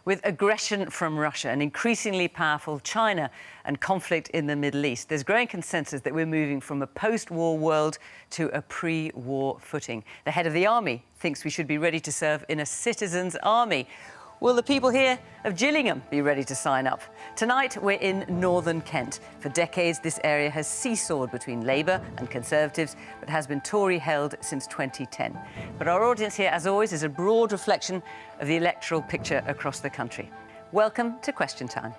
With aggression from Russia, an increasingly powerful China and conflict in the Middle East, there's growing consensus that we're moving from a post-war world to a pre-war footing. The head of the army thinks we should be ready to serve in a citizens' army. Will the people here of Gillingham be ready to sign up? Tonight, we're in northern Kent. For decades, this area has seesawed between Labour and Conservatives, but has been Tory-held since 2010. But our audience here, as always, is a broad reflection of the electoral picture across the country. Welcome to Question Time.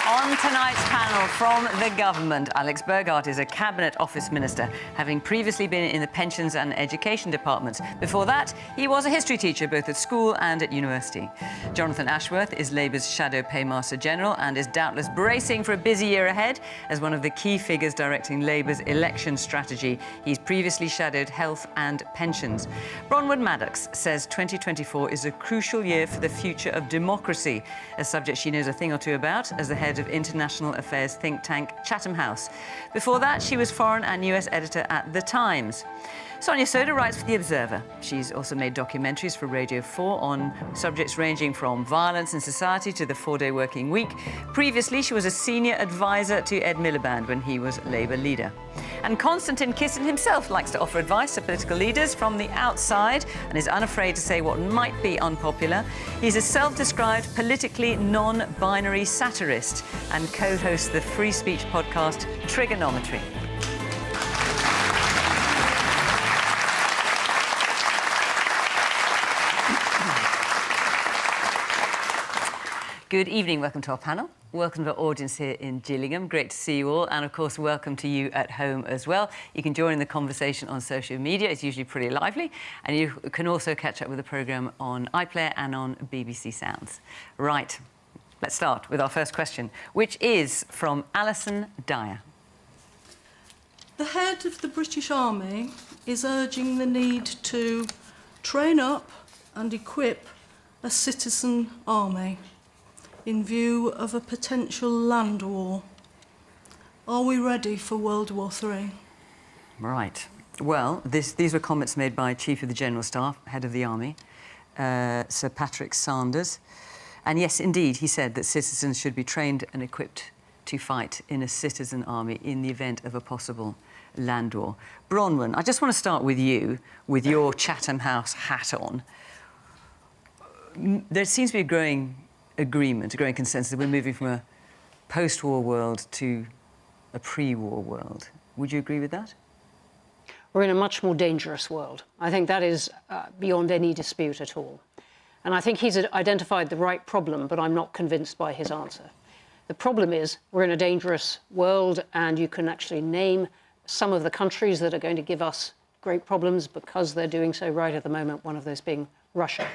On tonight's panel from the government, Alex Burghart is a Cabinet Office Minister, having previously been in the Pensions and Education departments. Before that, he was a history teacher both at school and at university. Jonathan Ashworth is Labour's Shadow Paymaster General and is doubtless bracing for a busy year ahead as one of the key figures directing Labour's election strategy. He's previously shadowed health and pensions. Bronwen Maddox says 2024 is a crucial year for the future of democracy, a subject she knows a thing or two about as the head of international affairs think tank Chatham House. Before that, she was foreign and US editor at The Times. Sonia Sodha writes for The Observer. She's also made documentaries for Radio 4 on subjects ranging from violence in society to the four-day working week. Previously, she was a senior advisor to Ed Miliband when he was Labour leader. And Konstantin Kisin himself likes to offer advice to political leaders from the outside and is unafraid to say what might be unpopular. He's a self-described politically non-binary satirist and co-hosts the free speech podcast Trigonometry. Good evening, welcome to our panel. Welcome to our audience here in Gillingham. Great to see you all, and of course, welcome to you at home as well. You can join in the conversation on social media. It's usually pretty lively, and you can also catch up with the programme on iPlayer and on BBC Sounds. Right, let's start with our first question, which is from Alison Dyer. The head of the British Army is urging the need to train up and equip a citizen army in view of a potential land war. Are we ready for World War III? Right. Well, these were comments made by Chief of the General Staff, Head of the Army, Sir Patrick Sanders. And yes, indeed, he said that citizens should be trained and equipped to fight in a citizen army in the event of a possible land war. Bronwen, I just want to start with you, with your Chatham House hat on. There seems to be a growing agreement, a growing consensus that we're moving from a post-war world to a pre-war world. Would you agree with that? We're in a much more dangerous world. I think that is beyond any dispute at all. And I think he's identified the right problem, but I'm not convinced by his answer. The problem is we're in a dangerous world, and you can actually name some of the countries that are going to give us great problems because they're doing so right at the moment, one of those being Russia.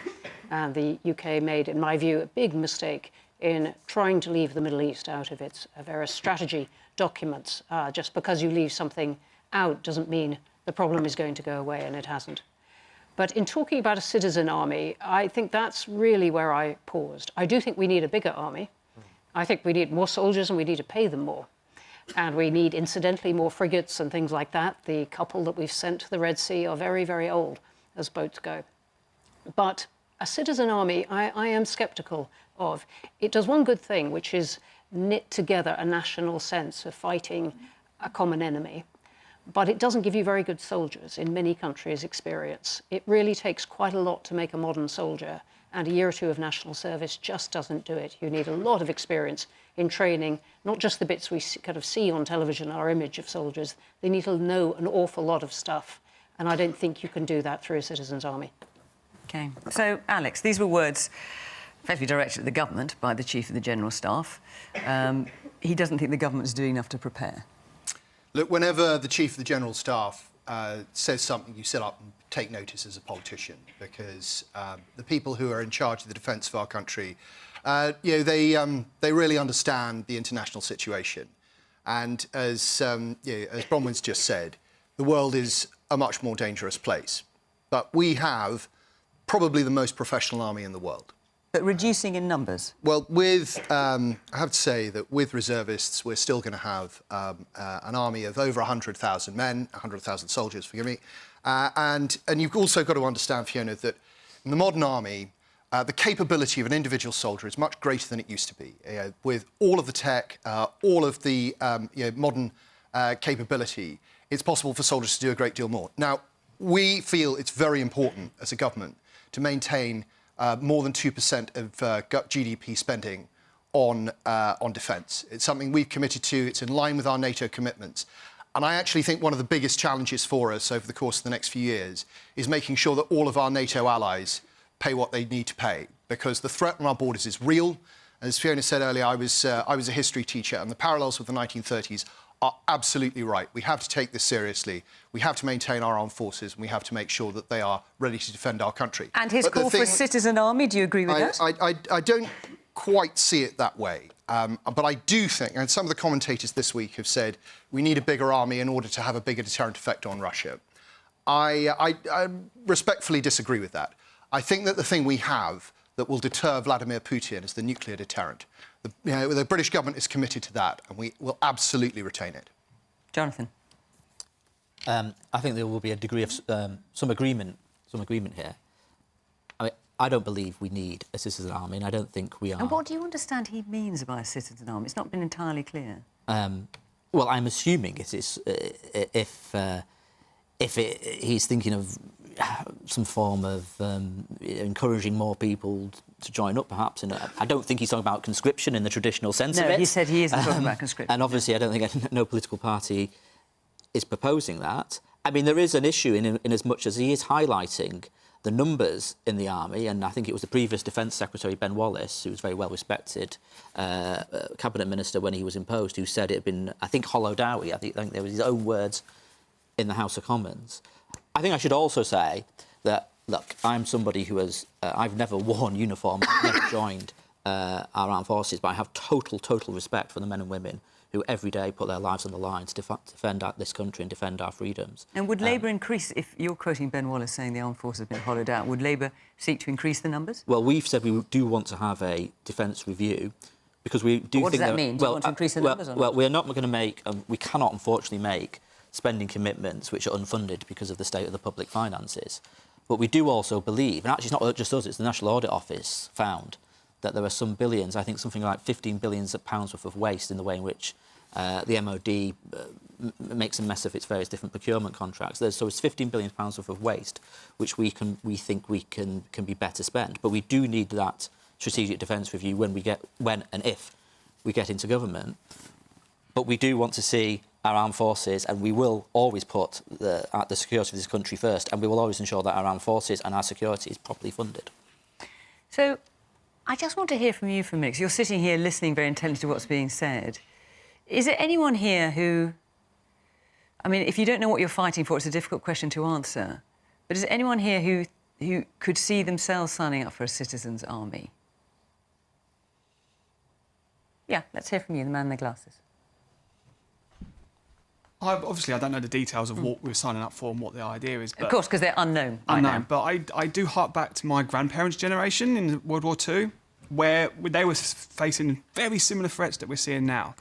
And the UK made, in my view, a big mistake in trying to leave the Middle East out of its various strategy documents. Just because you leave something out doesn't mean the problem is going to go away, and it hasn't. But in talking about a citizen army, I think that's really where I paused. I do think we need a bigger army. I think we need more soldiers, and we need to pay them more. And we need, incidentally, more frigates and things like that. The couple that we've sent to the Red Sea are very, very old as boats go. But a citizen army, I am sceptical of. It does one good thing, which is knit together a national sense of fighting a common enemy. But it doesn't give you very good soldiers in many countries' experience. It really takes quite a lot to make a modern soldier, and a year or two of national service just doesn't do it. You need a lot of experience in training, not just the bits we kind of see on television, our image of soldiers. They need to know an awful lot of stuff, and I don't think you can do that through a citizen's army. OK. So, Alex, these were words effectively directed at the government by the Chief of the General Staff. He doesn't think the government's doing enough to prepare. Look, whenever the Chief of the General Staff says something, you sit up and take notice as a politician, because the people who are in charge of the defence of our country, they really understand the international situation. And as Bronwen's just said, the world is a much more dangerous place. But we have probably the most professional army in the world. But reducing in numbers? Well, I have to say that with reservists, we're still going to have an army of over 100,000 men, 100,000 soldiers, forgive me. And you've also got to understand, Fiona, that in the modern army, the capability of an individual soldier is much greater than it used to be. With all of the tech, all of the modern capability, it's possible for soldiers to do a great deal more. Now, we feel it's very important as a government to maintain more than 2% of GDP spending on defence. It's something we've committed to. It's in line with our NATO commitments. And I actually think one of the biggest challenges for us over the course of the next few years is making sure that all of our NATO allies pay what they need to pay, because the threat on our borders is real. As Fiona said earlier, I was a history teacher, and the parallels with the 1930s are absolutely right. We have to take this seriously. We have to maintain our armed forces, and we have to make sure that they are ready to defend our country. And his call for a citizen army, do you agree with that? I don't quite see it that way. But I do think, and some of the commentators this week have said, we need a bigger army in order to have a bigger deterrent effect on Russia. I respectfully disagree with that. I think that the thing we have that will deter Vladimir Putin is the nuclear deterrent. The British government is committed to that, and we will absolutely retain it. Jonathan? I think there will be a degree of some agreement here. I mean, I don't believe we need a citizen army, and I don't think we are. And what do you understand he means by a citizen army? It's not been entirely clear. Well, I'm assuming it is he's thinking of some form of encouraging more people to join up, perhaps. And I don't think he's talking about conscription in the traditional sense of it. No, he said he isn't talking about conscription. And obviously, I don't think no political party is proposing that. I mean, there is an issue in as much as he is highlighting the numbers in the army, and I think it was the previous Defence Secretary, Ben Wallace, who was very well-respected cabinet minister when he was imposed, who said it had been, I think, hollowed out. I think there was his own words in the House of Commons. I think I should also say that, look, I'm somebody who has... I've never worn uniform, I've never joined our armed forces, but I have total respect for the men and women who every day put their lives on the line to defend this country and defend our freedoms. And would Labour increase, if you're quoting Ben Wallace saying the armed forces have been hollowed out, would Labour seek to increase the numbers? Well, we've said we do want to have a defence review because we do what think... What does that mean? Do you want to increase the numbers or not? Well, we're not going to make... we cannot, unfortunately, make spending commitments which are unfunded because of the state of the public finances. But we do also believe, and actually it's not just us, it's the National Audit Office found, that there are some billions, I think something like 15 billion pounds worth of waste in the way in which the MOD makes a mess of its various different procurement contracts. So it's 15 billion pounds worth of waste, which we think can be better spent. But we do need that strategic defence review when and if we get into government. But we do want to see our armed forces, and we will always put the security of this country first, and we will always ensure that our armed forces and our security is properly funded. So I just want to hear from you for a minute, 'cause you're sitting here listening very intently to what's being said. Is there anyone here who... I mean, if you don't know what you're fighting for, it's a difficult question to answer. But is there anyone here who could see themselves signing up for a citizens' army? Yeah, let's hear from you, the man in the glasses. Obviously, I don't know the details of what we're signing up for and what the idea is. But of course, because they're unknown. Unknown, but I do hark back to my grandparents' generation in World War II, where they were facing very similar threats that we're seeing now.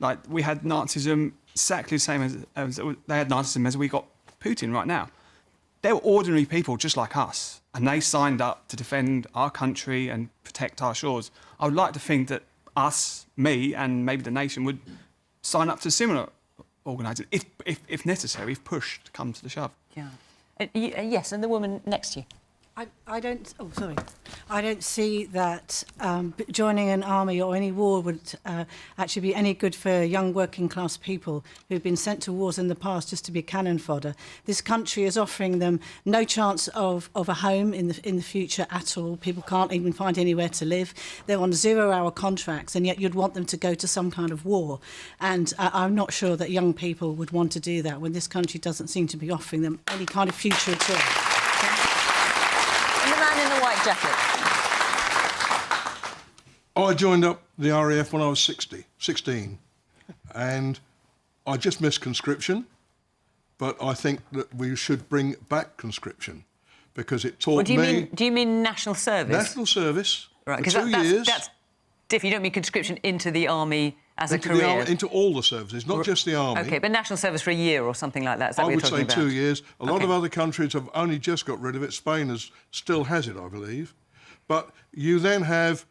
Like, we had Nazism exactly the same as they had Nazism as we got Putin right now. They were ordinary people just like us, and they signed up to defend our country and protect our shores. I would like to think that us, me, and maybe the nation would sign up to similar organising, if necessary, if push comes to the shove. Yeah. Yes, and the woman next to you. I don't... Oh, sorry. I don't see that joining an army or any war would actually be any good for young working-class people who've been sent to wars in the past just to be cannon fodder. This country is offering them no chance of a home in the future at all. People can't even find anywhere to live. They're on 0-hour contracts, and yet you'd want them to go to some kind of war. And I'm not sure that young people would want to do that when this country doesn't seem to be offering them any kind of future at all. And the man in the white jacket. I joined up the RAF when I was 16, and I just missed conscription, but I think that we should bring back conscription because it taught me... Do you mean national service? National service, Right, for 2 years. That's different. You don't mean conscription into the army as a career? Into all the services, not just the army. OK, but national service for a year or something like that, is that what you're talking about? I would say 2 years. A lot of other countries have only just got rid of it. Spain still has it, I believe. But you then have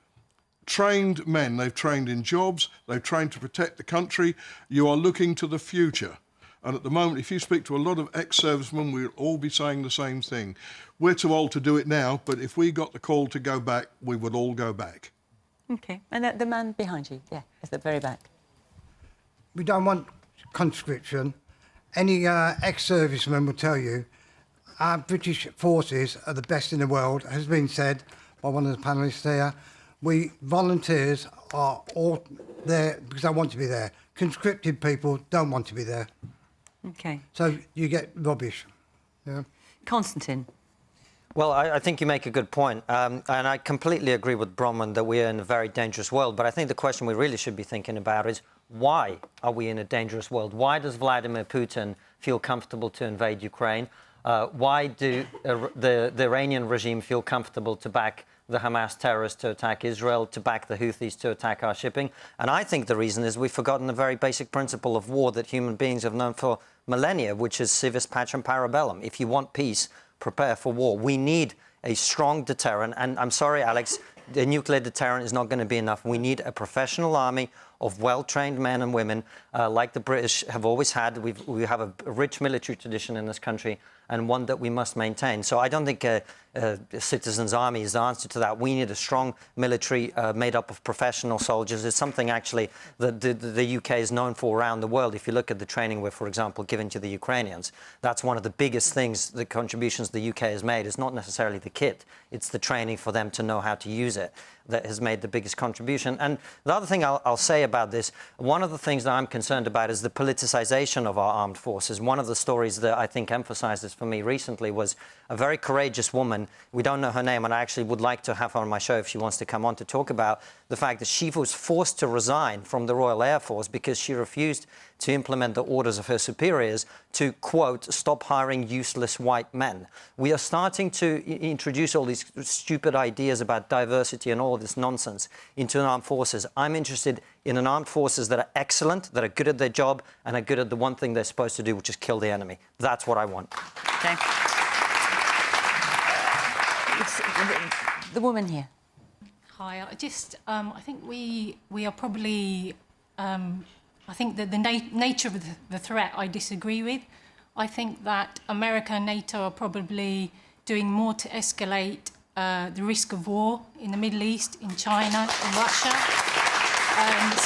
trained men. They've trained in jobs. They've trained to protect the country. You are looking to the future. And at the moment, if you speak to a lot of ex-servicemen, we'll all be saying the same thing. We're too old to do it now, but if we got the call to go back, we would all go back. OK. And the man behind you, yeah, at the very back. We don't want conscription. Any ex-serviceman will tell you our British forces are the best in the world, has been said by one of the panellists there. We volunteers are all there because they want to be there. Conscripted people don't want to be there. OK. So you get rubbish. Yeah. Konstantin. Well, I think you make a good point. And I completely agree with Bronwen that we're in a very dangerous world. But I think the question we really should be thinking about is, why are we in a dangerous world? Why does Vladimir Putin feel comfortable to invade Ukraine? Why do the Iranian regime feel comfortable to back the Hamas terrorists to attack Israel, to back the Houthis to attack our shipping? And I think the reason is we've forgotten the very basic principle of war that human beings have known for millennia, which is civis pacem parabellum. If you want peace, prepare for war. We need a strong deterrent. And I'm sorry, Alex, the nuclear deterrent is not going to be enough. We need a professional army of well-trained men and women, like the British have always had. We have a rich military tradition in this country, and one that we must maintain. So I don't think a citizens' army is the answer to that. We need a strong military made up of professional soldiers. It's something, actually, that the UK is known for around the world. If you look at the training we're, for example, giving to the Ukrainians, that's one of the biggest things, the contributions the UK has made. It's not necessarily the kit. It's the training for them to know how to use it that has made the biggest contribution. And the other thing I'll say about this, one of the things that I'm concerned about is the politicization of our armed forces. One of the stories that I think emphasized this for me recently was a very courageous woman. We don't know her name, and I actually would like to have her on my show if she wants to come on to talk about the fact that she was forced to resign from the Royal Air Force because she refused to implement the orders of her superiors to, quote, stop hiring useless white men. We are starting to introduce all these stupid ideas about diversity and all of this nonsense into armed forces. I'm interested in an armed forces that are excellent, that are good at their job, and are good at the one thing they're supposed to do, which is kill the enemy. That's what I want. OK. The woman here. Hi, I think we are probably, I think that the nature of the threat I disagree with. I think that America and NATO are probably doing more to escalate the risk of war in the Middle East, in China, in Russia.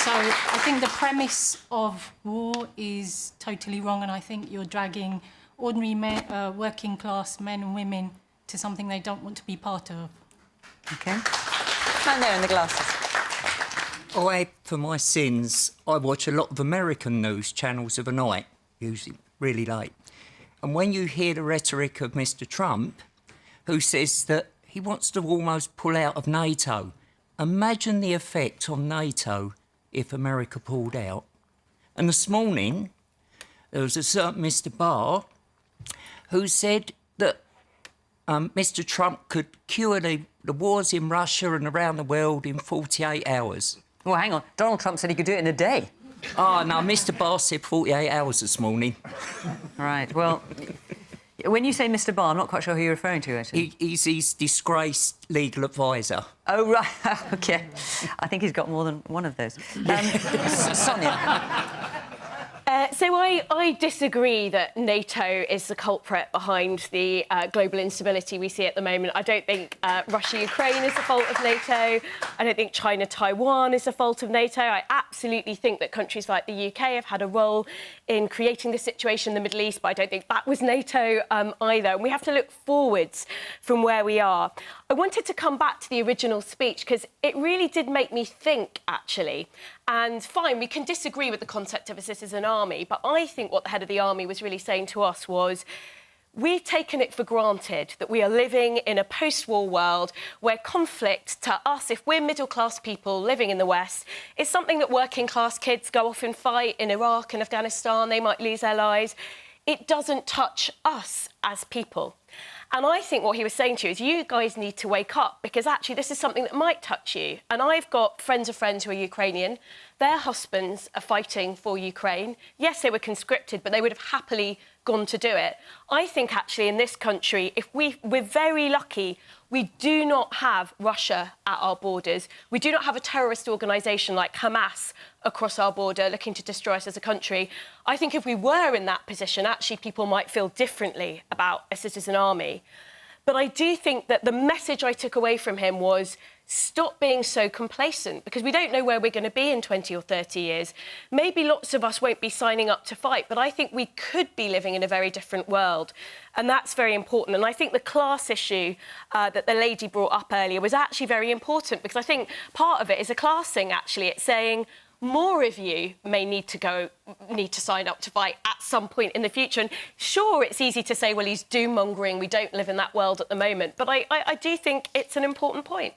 So I think the premise of war is totally wrong, and I think you're dragging ordinary men, working class men and women to something they don't want to be part of. OK. Man there in the glasses. For my sins, I watch a lot of American news channels of a night, usually really late. And when you hear the rhetoric of Mr. Trump, who says that he wants to almost pull out of NATO, imagine the effect on NATO if America pulled out. And this morning, there was a certain Mr. Barr who said that Mr. Trump could cure the wars in Russia and around the world in 48 hours. Well, hang on. Donald Trump said he could do it in a day. Oh, no, Mr. Barr said 48 hours this morning. Right, well, when you say Mr. Barr, I'm not quite sure who you're referring to, actually. He's his disgraced legal advisor. Oh, right, OK. I think he's got more than one of those. Sonia. So I disagree that NATO is the culprit behind the global instability we see at the moment. I don't think Russia-Ukraine is the fault of NATO. I don't think China-Taiwan is the fault of NATO. I absolutely think that countries like the UK have had a role in creating this situation in the Middle East, but I don't think that was NATO either. And we have to look forwards from where we are. I wanted to come back to the original speech because it really did make me think, actually. And fine, we can disagree with the concept of a citizen army, but I think what the head of the army was really saying to us was, we've taken it for granted that we are living in a post-war world where conflict, to us, if we're middle-class people living in the West, is something that working-class kids go off and fight in Iraq and Afghanistan. They might lose their lives. it doesn't touch us as people. And I think what he was saying to you is you guys need to wake up, because actually this is something that might touch you. And I've got friends of friends who are Ukrainian. Their husbands are fighting for Ukraine. Yes, they were conscripted, but they would have happily gone to do it. I think actually in this country, if we're very lucky, we do not have Russia at our borders. We do not have a terrorist organisation like Hamas across our border looking to destroy us as a country. I think if we were in that position, actually people might feel differently about a citizen army. But I do think that the message I took away from him was stop being so complacent, because we don't know where we're going to be in 20 or 30 years. Maybe lots of us won't be signing up to fight, but I think we could be living in a very different world. And that's very important. And I think the class issue that the lady brought up earlier was actually very important, because I think part of it is a class thing, actually. It's saying more of you may need to sign up to fight at some point in the future. And sure, it's easy to say, well, he's doom-mongering, we don't live in that world at the moment. But I do think it's an important point.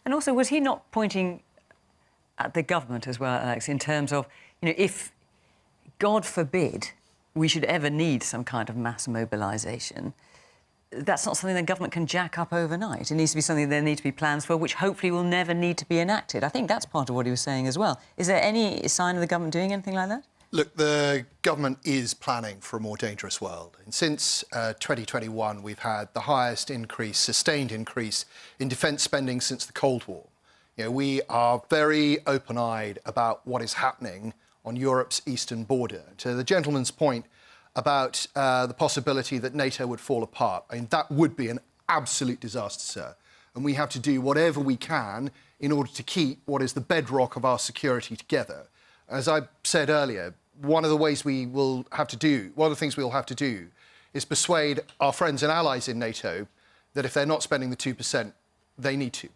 And also, was he not pointing at the government as well, Alex, in terms of, you know, if, God forbid, we should ever need some kind of mass mobilisation, that's not something the government can jack up overnight. It needs to be something there need to be plans for, which hopefully will never need to be enacted. I think that's part of what he was saying as well. Is there any sign of the government doing anything like that? Look, the government is planning for a more dangerous world. And since 2021, we've had the highest increase, sustained increase in defence spending since the Cold War. You know, we are very open-eyed about what is happening on Europe's eastern border. To the gentleman's point about the possibility that NATO would fall apart, I mean, that would be an absolute disaster, sir. And we have to do whatever we can in order to keep what is the bedrock of our security together. As I said earlier, one of the things we will have to do is persuade our friends and allies in NATO that if they're not spending the 2%, they need to.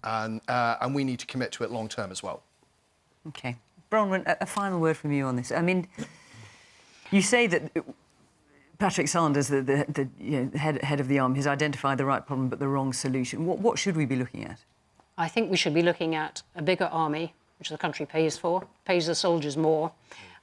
And we need to commit to it long term as well. OK. Bronwen, a final word from you on this. I mean, you say that Patrick Sanders, the head of the army, has identified the right problem but the wrong solution. What should we be looking at? I think we should be looking at a bigger army, which the country pays the soldiers more.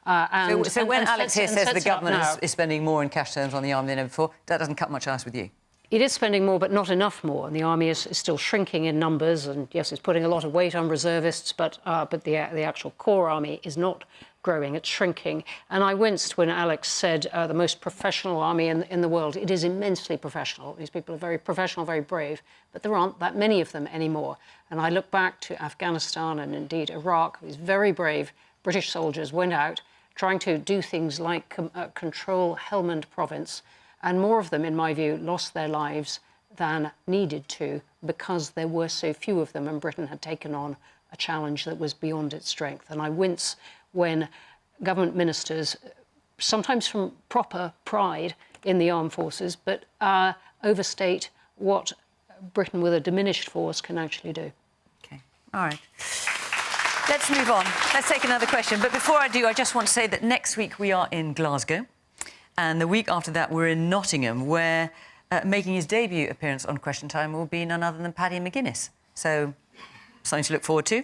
So when Alex here says the government is spending more in cash terms on the army than ever before, that doesn't cut much ice with you? It is spending more, but not enough more. And the army is still shrinking in numbers. And yes, it's putting a lot of weight on reservists, but the actual core army is not growing, it's shrinking. And I winced when Alex said the most professional army in the world. It is immensely professional. These people are very professional, very brave, but there aren't that many of them anymore. And I look back to Afghanistan and indeed Iraq. These very brave British soldiers went out trying to do things like control Helmand province, and more of them, in my view, lost their lives than needed to because there were so few of them and Britain had taken on a challenge that was beyond its strength. And I wince when government ministers, sometimes from proper pride in the armed forces, but overstate what Britain with a diminished force can actually do. OK. All right. Let's move on. Let's take another question. But before I do, I just want to say that next week we are in Glasgow. And the week after that, we're in Nottingham, where making his debut appearance on Question Time will be none other than Paddy McGuinness. So, something to look forward to.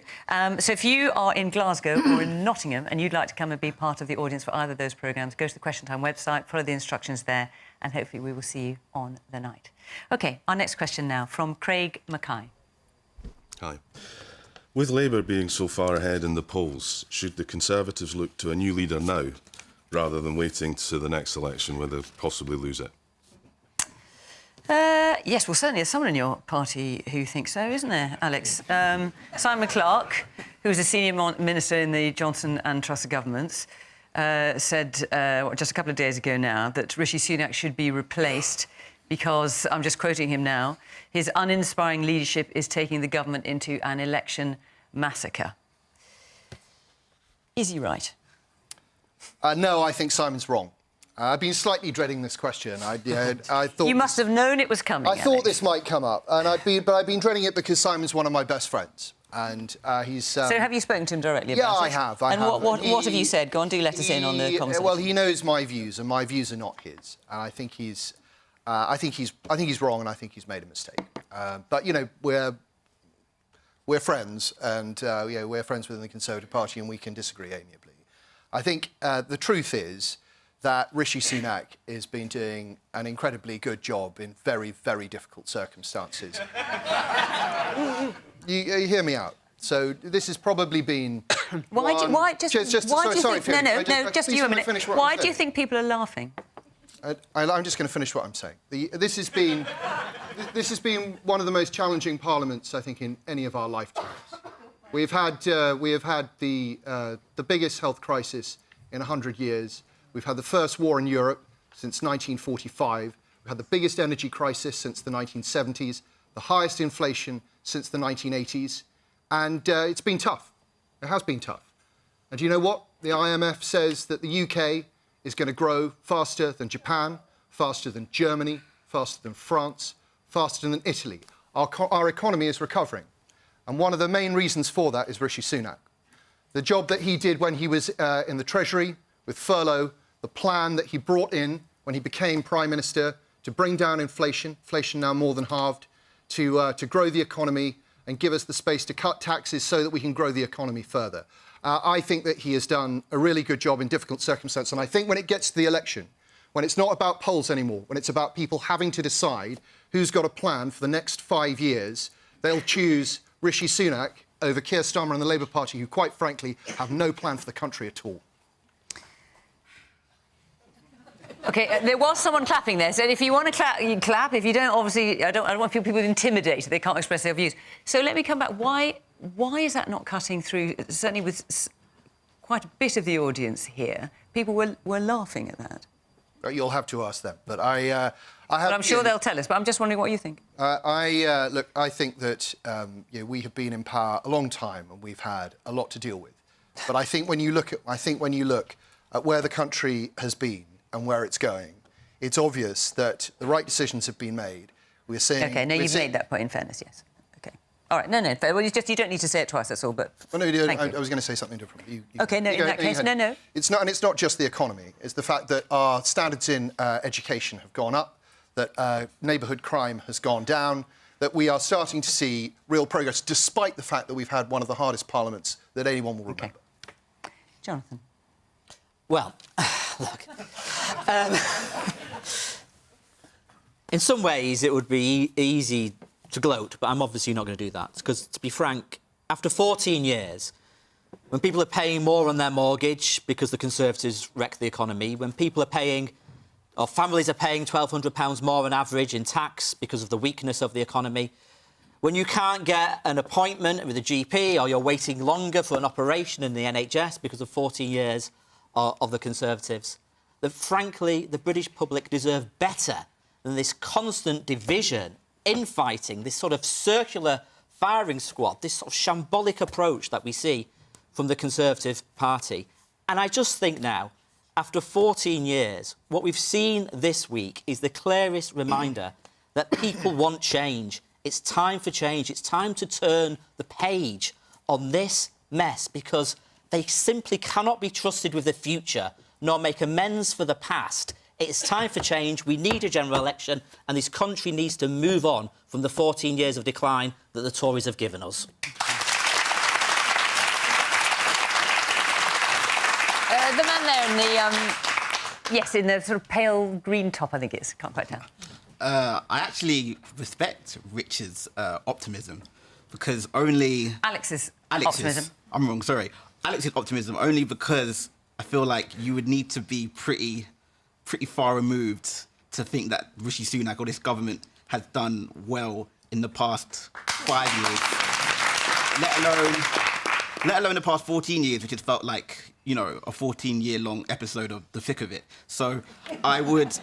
So if you are in Glasgow or in Nottingham and you'd like to come and be part of the audience for either of those programmes, go to the Question Time website, follow the instructions there, and hopefully we will see you on the night. OK, our next question now from Craig Mackay. Hi. With Labour being so far ahead in the polls, should the Conservatives look to a new leader now, rather than waiting to the next election where they'll possibly lose it? Yes, well, certainly there's someone in your party who thinks so, isn't there, Alex? Simon Clarke, who was a senior minister in the Johnson and Truss governments, said just a couple of days ago now that Rishi Sunak should be replaced because, I'm just quoting him now, his uninspiring leadership is taking the government into an election massacre. Is he right? No, I think Simon's wrong. I've been slightly dreading this question. I thought you must have known it was coming. I thought this might come up, and I've been dreading it because Simon's one of my best friends, and he's. So have you spoken to him directly about it? Yeah, I have. And what have you said? Go on, do let us in on the conversation. Well, he knows my views, and my views are not his, and I think he's wrong, and I think he's made a mistake. But you know, we're friends, and we're friends within the Conservative Party, and we can disagree amiably. I think the truth is that Rishi Sunak has been doing an incredibly good job in very, very difficult circumstances. you hear me out. So this has probably been... Why do you think... just you a minute. Why do you think people are laughing? I'm just going to finish what I'm saying. This has been one of the most challenging parliaments, I think, in any of our lifetimes. We have had the biggest health crisis in 100 years. We've had the first war in Europe since 1945. We've had the biggest energy crisis since the 1970s, the highest inflation since the 1980s, and it's been tough. It has been tough. And do you know what? The IMF says that the UK is going to grow faster than Japan, faster than Germany, faster than France, faster than Italy. Our economy is recovering. And one of the main reasons for that is Rishi Sunak. The job that he did when he was in the Treasury with furlough, the plan that he brought in when he became Prime Minister to bring down inflation now more than halved, to grow the economy and give us the space to cut taxes so that we can grow the economy further. I think that he has done a really good job in difficult circumstances. And I think when it gets to the election, when it's not about polls anymore, when it's about people having to decide who's got a plan for the next 5 years, they'll choose Rishi Sunak over Keir Starmer and the Labour Party, who, quite frankly, have no plan for the country at all. OK, there was someone clapping there, so if you want to clap, you clap. If you don't, obviously, I don't want people intimidated. They can't express their views. So let me come back. Why is that not cutting through, certainly with quite a bit of the audience here? People were laughing at that. You'll have to ask them. But I'm sure they'll tell us, but I'm just wondering what you think. Look, I think that we have been in power a long time and we've had a lot to deal with. But I think when you look at where the country has been and where it's going, it's obvious that the right decisions have been made. We're seeing... OK, no, you've made that point, in fairness, yes. OK. All right, no. Well, you don't need to say it twice, that's all, but... Well, no, I was going to say something different. OK, no, in that case, no. It's not just the economy. It's the fact that our standards in education have gone up, that neighbourhood crime has gone down, that we are starting to see real progress, despite the fact that we've had one of the hardest parliaments that anyone will remember. Jonathan? Well, look... in some ways, it would be easy to gloat, but I'm obviously not going to do that. Because, to be frank, after 14 years, when people are paying more on their mortgage because the Conservatives wrecked the economy, when people are paying, or families are paying £1,200 more on average in tax because of the weakness of the economy, when you can't get an appointment with a GP or you're waiting longer for an operation in the NHS because of 14 years of the Conservatives, that, frankly, the British public deserve better than this constant division, infighting, this sort of circular firing squad, this sort of shambolic approach that we see from the Conservative Party. And I just think now, after 14 years, what we've seen this week is the clearest reminder that people want change. It's time for change. It's time to turn the page on this mess, because they simply cannot be trusted with the future, nor make amends for the past. It's time for change. We need a general election, and this country needs to move on from the 14 years of decline that the Tories have given us. The man there in the, yes, in the sort of pale green top, I think it is. Can't quite tell. I actually respect Rich's optimism, because only... Alex's optimism. I'm wrong, sorry. Alex's optimism, only because I feel like you would need to be pretty far removed to think that Rishi Sunak or this government has done well in the past 5 years, let alone the past 14 years, which has felt like, you know, a 14-year-long episode of The Thick of It. So I would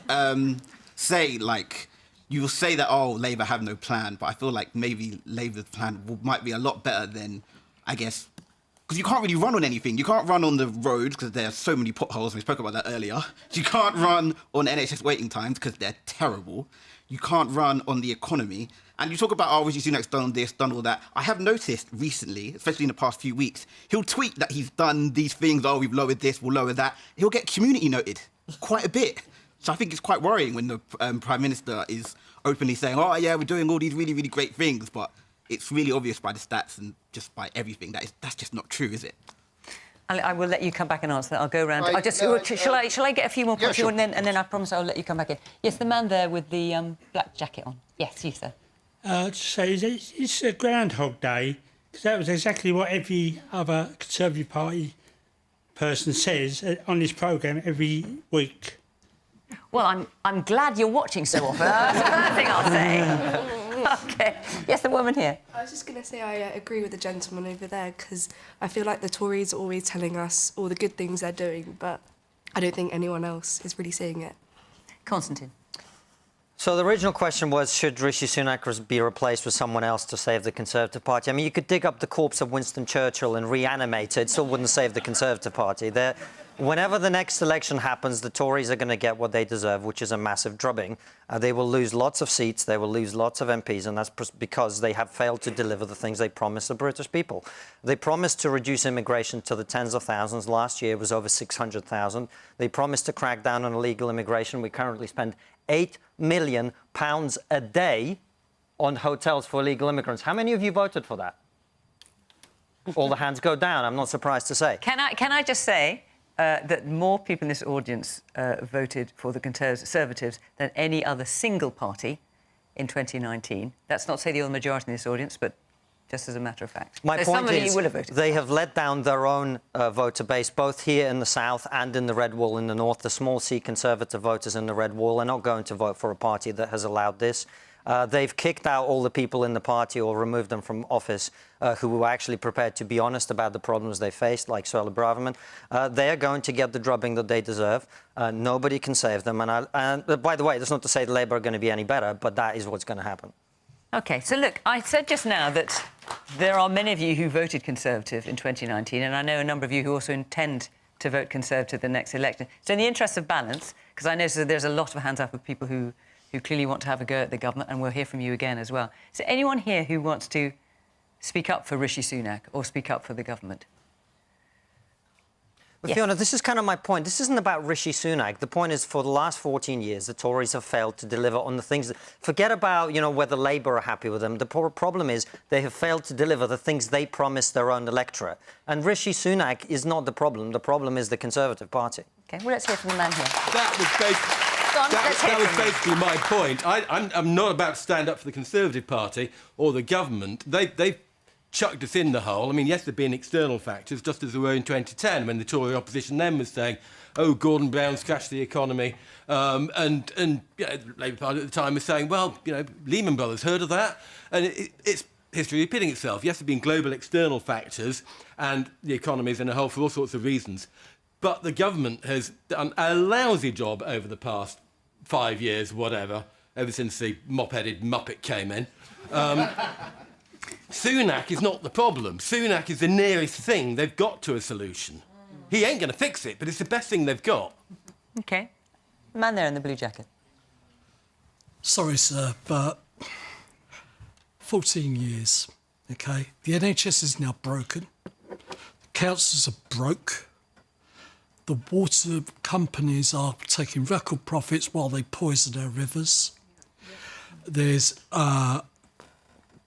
say, like, you will say that, oh, Labour have no plan, but I feel like maybe Labour's plan might be a lot better than, I guess, because you can't really run on anything. You can't run on the roads because there are so many potholes. We spoke about that earlier. You can't run on NHS waiting times because they're terrible. You can't run on the economy. And you talk about, oh, Rishi Sunak's done this, done all that. I have noticed recently, especially in the past few weeks, he'll tweet that he's done these things. Oh, we've lowered this, we'll lower that. He'll get community noted quite a bit. So I think it's quite worrying when the Prime Minister is openly saying, oh, yeah, we're doing all these really, really great things, but it's really obvious by the stats and just by everything that's just not true, is it? I will let you come back and answer that. I'll go round. Shall I get a few more points? Sure. And then I promise I'll let you come back in. Yes, the man there with the black jacket on. Yes, you, sir. So it's a Groundhog Day, because that was exactly what every other Conservative Party person says on this programme every week. Well, I'm glad you're watching so often. That's the first thing I'll say. OK. Yes, the woman here. I was just going to say I agree with the gentleman over there, because I feel like the Tories are always telling us all the good things they're doing, but I don't think anyone else is really seeing it. Konstantin. So the original question was, should Rishi Sunak be replaced with someone else to save the Conservative Party? I mean, you could dig up the corpse of Winston Churchill and reanimate it. It still wouldn't save the Conservative Party. Whenever the next election happens, the Tories are going to get what they deserve, which is a massive drubbing. They will lose lots of seats, they will lose lots of MPs, and that's because they have failed to deliver the things they promised the British people. They promised to reduce immigration to the tens of thousands. Last year it was over 600,000. They promised to crack down on illegal immigration. We currently spend £8 million a day on hotels for illegal immigrants. How many of you voted for that? All the hands go down, I'm not surprised to say. Can I just say that more people in this audience voted for the Conservatives than any other single party in 2019. That's not to say the other majority in this audience, but just as a matter of fact. My so point some of is, you will have voted. They have let down their own voter base, both here in the south and in the Red Wall in the north. The small C Conservative voters in the Red Wall are not going to vote for a party that has allowed this. They've kicked out all the people in the party or removed them from office who were actually prepared to be honest about the problems they faced, like Suella Braverman. They are going to get the drubbing that they deserve. Nobody can save them. And by the way, that's not to say the Labour are going to be any better, but that is what's going to happen. OK, so look, I said just now that there are many of you who voted Conservative in 2019, and I know a number of you who also intend to vote Conservative the next election. So in the interest of balance, because I know there's a lot of hands up of people who clearly want to have a go at the government, and we'll hear from you again as well. Is there anyone here who wants to speak up for Rishi Sunak or speak up for the government? But yes. Fiona, this is kind of my point. This isn't about Rishi Sunak. The point is, for the last 14 years, the Tories have failed to deliver on the things that... Forget about, whether Labour are happy with them. The problem is they have failed to deliver the things they promised their own electorate. And Rishi Sunak is not the problem. The problem is the Conservative Party. OK, well, let's hear from the man here. That was basically my point. I'm not about to stand up for the Conservative Party or the government. They've chucked us in the hole. I mean, yes, there have been external factors, just as there were in 2010, when the Tory opposition then was saying, oh, Gordon Brown's crashed the economy. And the Labour Party at the time was saying, well, Lehman Brothers, heard of that? And it's history repeating itself. Yes, there have been global external factors and the economy is in a hole for all sorts of reasons. But the government has done a lousy job over the past 5 years, whatever, ever since the mop-headed Muppet came in. Sunak is not the problem. Sunak is the nearest thing they've got to a solution. He ain't going to fix it, but it's the best thing they've got. OK. The man there in the blue jacket. Sorry, sir, but 14 years, OK? The NHS is now broken. The councils are broke. The water companies are taking record profits while they poison our rivers. There's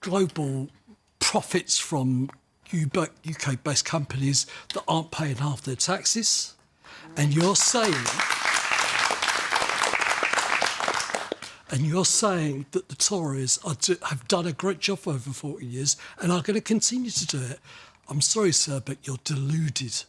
global profits from UK-based companies that aren't paying half their taxes. And you're saying that the Tories have done a great job for over 40 years and are going to continue to do it. I'm sorry, sir, but you're deluded.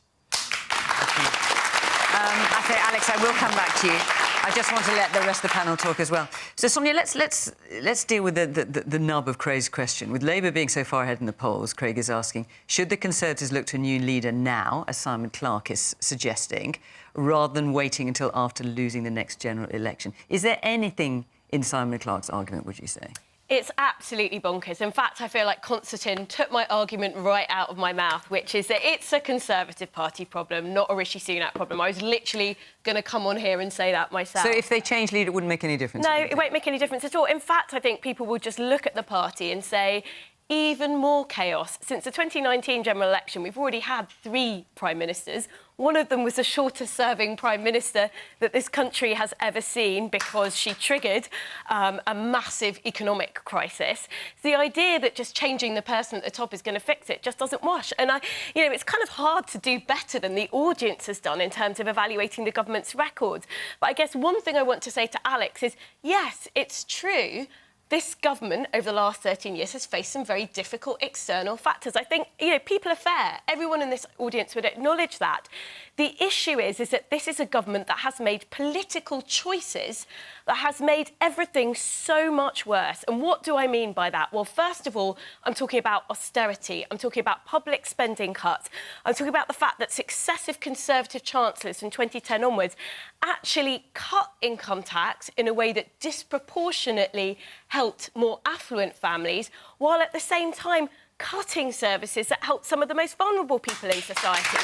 I say, Alex, I will come back to you. I just want to let the rest of the panel talk as well. So, Sonia, let's deal with the nub of Craig's question. With Labour being so far ahead in the polls, Craig is asking, should the Conservatives look to a new leader now, as Simon Clarke is suggesting, rather than waiting until after losing the next general election? Is there anything in Simon Clarke's argument, would you say? It's absolutely bonkers. In fact, I feel like Konstantin took my argument right out of my mouth, which is that it's a Conservative Party problem, not a Rishi Sunak problem. I was literally going to come on here and say that myself. So if they change lead, it wouldn't make any difference? No, it won't make any difference at all. In fact, I think people will just look at the party and say, even more chaos. Since the 2019 general election, we've already had 3 prime ministers. One of them was the shortest-serving prime minister that this country has ever seen because she triggered a massive economic crisis. The idea that just changing the person at the top is going to fix it just doesn't wash. And it's kind of hard to do better than the audience has done in terms of evaluating the government's records. But I guess one thing I want to say to Alex is, yes, it's true. This government, over the last 13 years, has faced some very difficult external factors. I think, people are fair. Everyone in this audience would acknowledge that. The issue is that this is a government that has made political choices that has made everything so much worse. And what do I mean by that? Well, first of all, I'm talking about austerity. I'm talking about public spending cuts. I'm talking about the fact that successive Conservative chancellors from 2010 onwards actually cut income tax in a way that disproportionately helped more affluent families, while at the same time cutting services that helped some of the most vulnerable people in society.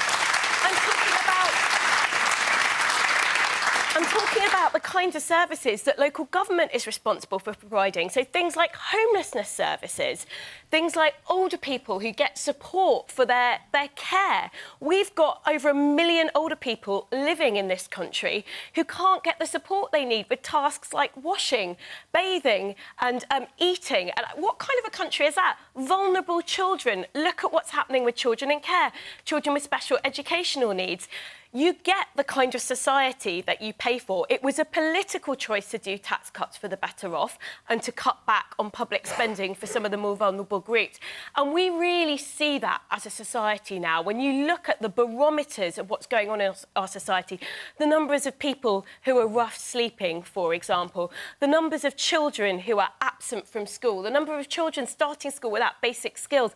I'm talking about the kinds of services that local government is responsible for providing. So things like homelessness services, things like older people who get support for their care. We've got over 1 million older people living in this country who can't get the support they need with tasks like washing, bathing and eating. And what kind of a country is that? Vulnerable children. Look at what's happening with children in care, children with special educational needs. You get the kind of society that you pay for. It was a political choice to do tax cuts for the better off and to cut back on public spending for some of the more vulnerable groups. And we really see that as a society now. When you look at the barometers of what's going on in our society, the numbers of people who are rough sleeping, for example, the numbers of children who are absent from school, the number of children starting school without basic skills,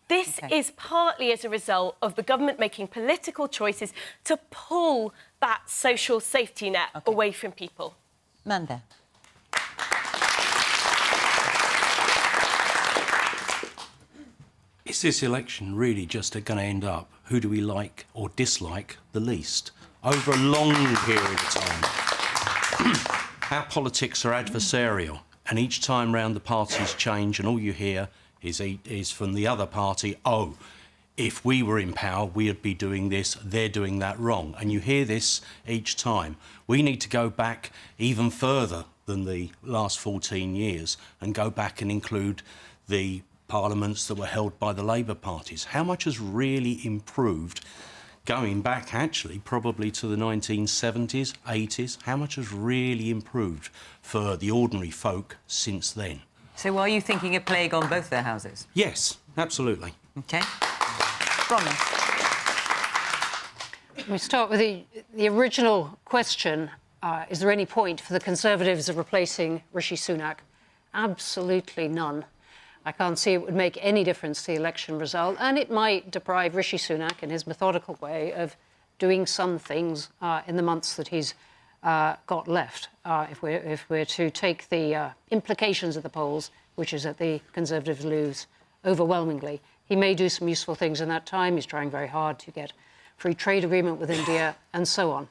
this is partly as a result of the government making political choices to pull that social safety net away from people. Manda. Is this election really just going to end up who do we like or dislike the least over a long period of time? Our politics are adversarial, and each time round the parties change, and all you hear is from the other party, oh, if we were in power, we'd be doing this, they're doing that wrong. And you hear this each time. We need to go back even further than the last 14 years and go back and include the parliaments that were held by the Labour parties. How much has really improved, going back actually probably to the 1970s, 80s, how much has really improved for the ordinary folk since then? So are you thinking a plague on both their houses? Yes, absolutely. OK. Bronwen. We start with the original question. Is there any point for the Conservatives of replacing Rishi Sunak? Absolutely none. I can't see it would make any difference to the election result, and it might deprive Rishi Sunak, in his methodical way, of doing some things in the months that he's got left. If we're to take the implications of the polls, which is that the Conservatives lose overwhelmingly, he may do some useful things in that time. He's trying very hard to get free trade agreement with India and so on.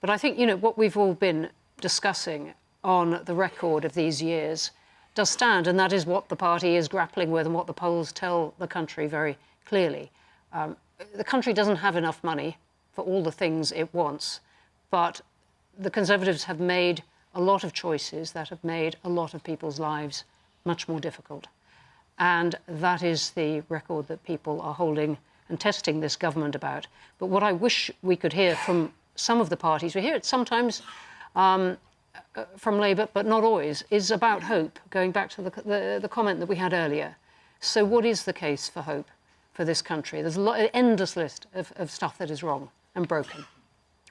But I think, what we've all been discussing on the record of these years does stand, and that is what the party is grappling with and what the polls tell the country very clearly. The country doesn't have enough money for all the things it wants, but the Conservatives have made a lot of choices that have made a lot of people's lives much more difficult. And that is the record that people are holding and testing this government about. But what I wish we could hear from some of the parties, we hear it sometimes from Labour, but not always, is about hope, going back to the comment that we had earlier. So what is the case for hope for this country? There's an endless list of stuff that is wrong and broken.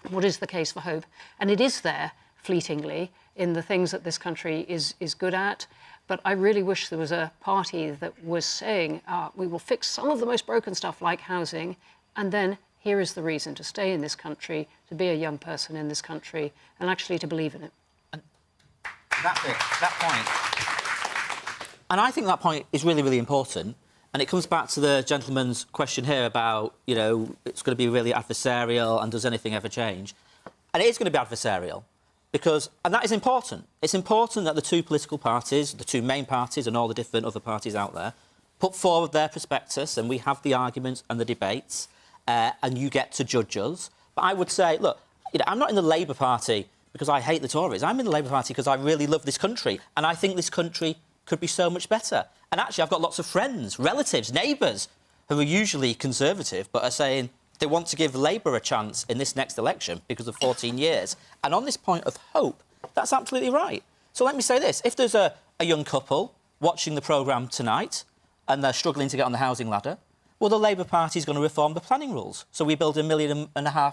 What is the case for hope? And it is there, fleetingly, in the things that this country is good at. But I really wish there was a party that was saying, we will fix some of the most broken stuff like housing, and then here is the reason to stay in this country, to be a young person in this country, and actually to believe in it. And that's it, that point. And I think that point is really, really important. And it comes back to the gentleman's question here about, it's going to be really adversarial and does anything ever change? And it is going to be adversarial. And that is important. It's important that the two political parties, the two main parties and all the different other parties out there, put forward their prospectus and we have the arguments and the debates and you get to judge us. But I would say, look, you know, I'm not in the Labour Party because I hate the Tories. I'm in the Labour Party because I really love this country and I think this country could be so much better. And actually, I've got lots of friends, relatives, neighbours who are usually Conservative but are saying they want to give Labour a chance in this next election because of 14 years. And on this point of hope, that's absolutely right. So let me say this. If there's a young couple watching the programme tonight and they're struggling to get on the housing ladder, well, the Labour Party is going to reform the planning rules so we build 1.5 million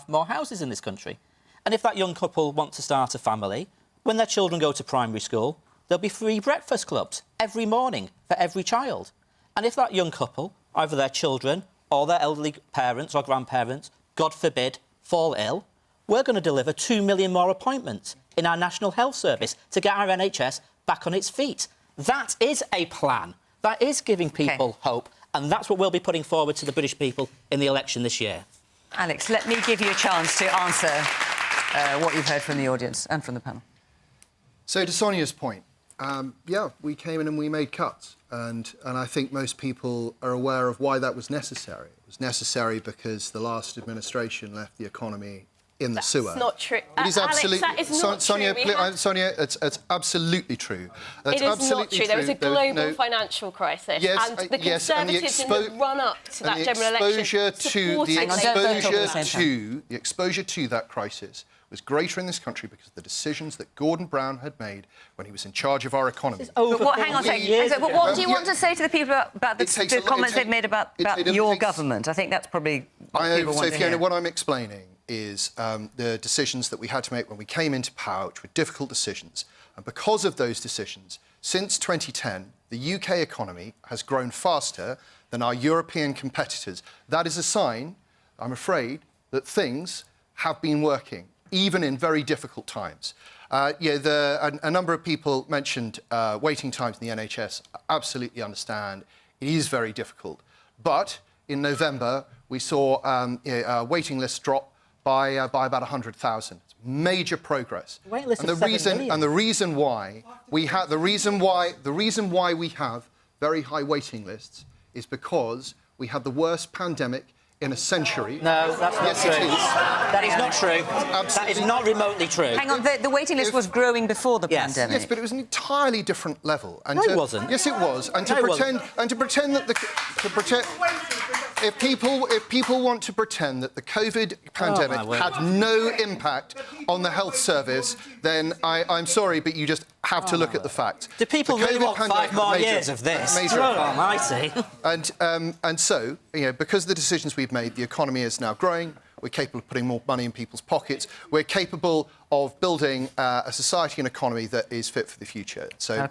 more houses in this country. And if that young couple want to start a family, when their children go to primary school, there'll be free breakfast clubs every morning for every child. And if that young couple, either their children or their elderly parents or grandparents, God forbid, fall ill, we're going to deliver 2 million more appointments in our National Health Service to get our NHS back on its feet. That is a plan. That is giving people hope, and that's what we'll be putting forward to the British people in the election this year. Alex, let me give you a chance to answer what you've heard from the audience and from the panel. So, to Sonia's point, yeah, we came in and we made cuts, and I think most people are aware of why that was necessary. It was necessary because the last administration left the economy in the sewer. That's not true. It is absolutely. Alex, that is not Sonia, true. Sonia, it's absolutely true. It is not true. There was a global financial crisis, yes, and the Conservatives in the run-up to that general election the exposure to that crisis was greater in this country because of the decisions that Gordon Brown had made when he was in charge of our economy. Hang on a second. But what do you want to say to the people about the comments they've made about your government? I think that's probably what people want to hear. Fiona, what I'm explaining is the decisions that we had to make when we came into power, which were difficult decisions. And because of those decisions, since 2010, the UK economy has grown faster than our European competitors. That is a sign, I'm afraid, that things have been working, even in very difficult times. A number of people mentioned waiting times in the NHS. I absolutely understand. It is very difficult. But in November, we saw waiting lists drop by about 100,000. It's major progress. And the reason why we have very high waiting lists is because we had the worst pandemic in a century. No, that's not true. It is. That is not true. That is not remotely true. Hang on, the waiting list was growing before the pandemic. Yes, but it was an entirely different level. And no, it wasn't. Yes, it was. And to pretend that if people want to pretend that the COVID pandemic had no impact on the health service, then I'm sorry, but you just have to look at the facts. Do people really want 5 more years of this? Almighty. And so, because of the decisions we've made, the economy is now growing. We're capable of putting more money in people's pockets. We're capable of building a society and economy that is fit for the future. So,